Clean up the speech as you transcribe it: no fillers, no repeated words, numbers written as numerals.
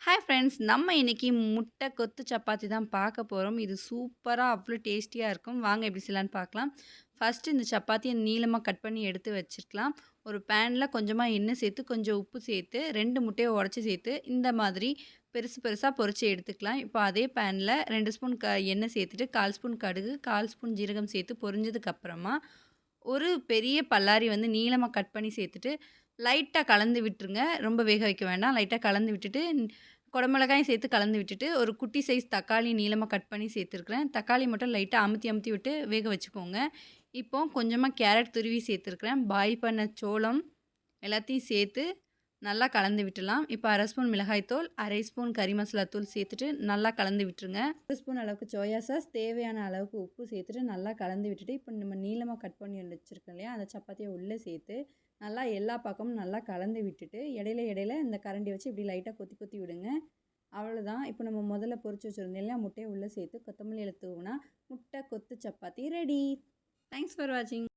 Hi friends, நம்ம இன்னைக்கு முட்டை கொத்து சப்பாத்தி தான் பார்க்க போறோம். இது சூப்பரா அவ்ளோ டேஸ்டியா இருக்கும். வாங்க எப்படி செய்யலான்னு பார்க்கலாம். ஃபர்ஸ்ட்டு இந்த சப்பாத்திய நீளமா கட் பண்ணி எடுத்து வச்சுக்கலாம். ஒரு பேன்ல கொஞ்சமா எண்ணெய் சேர்த்து, கொஞ்சம் உப்பு சேர்த்து, 2 முட்டைய உடைச்சு சேர்த்து, இந்த மாதிரி பெருசு பெருசா பொரிச்சு எடுத்துக்கலாம். இப்போ அதே பேன்ல 2 ஸ்பூன் எண்ணெய் சேர்த்துட்டு, 1/4 ஸ்பூன் கடுகு, 1/4 ஸ்பூன் ஜீரகம் சேர்த்து பொரிஞ்சதுக்கு அப்புறமா, ஒரு பெரிய பல்லாரி வந்து நீளமா கட் பண்ணி சேர்த்துட்டு, லைட்டா கலந்து விட்டுருங்க. ரொம்ப வேக வைக்க வேண்டாம். லைட்டா கலந்து விட்டுட்டு குடமிளகாயும் சேர்த்து கலந்து விட்டுட்டு, ஒரு குட்டி சைஸ் தக்காளி நீளமா கட் பண்ணி சேர்த்துருக்கிறேன். தக்காளி மட்டும் லைட்டா அமுத்தி அமுத்தி விட்டு வேக வச்சுக்கோங்க. இப்போ கொஞ்சமா கேரட் துருவி சேர்த்துருக்கிறேன். பாயில் பண்ண சோளம் எல்லாத்தையும் சேர்த்து நல்லா கலந்து விட்டுடலாம். இப்போ 1/2 ஸ்பூன் மிளகாய்த்தூள், 1/2 ஸ்பூன் கறி மசாலா தூள் சேர்த்துட்டு நல்லா கலந்து விட்டுருங்க. 1 ஸ்பூன் அளவுக்கு சோயா சாஸ், தேவையான அளவுக்கு உப்பு சேர்த்துட்டு நல்லா கலந்து விட்டுட்டு, இப்போ நம்ம நீளமா கட் பண்ணி வச்சுருக்கோம் இல்லையா, அந்த சப்பாத்திய உள்ளே சேர்த்து நல்லா எல்லா பக்கமும் நல்லா கலந்து விட்டுட்டு, இடையில இடையில இந்த கரண்டி வச்சு இப்படி லைட்டாக கொத்தி கொத்தி விடுங்க. அவ்வளோதான். இப்போ நம்ம முதல்ல பொரிச்சு வச்சுருந்தோம் இல்லையா, முட்டையை உள்ளே சேர்த்து கொத்தமல்லி இலை தூவுனா முட்டை கொத்து சப்பாத்தி ரெடி. தேங்க்ஸ் ஃபார் வாட்சிங்.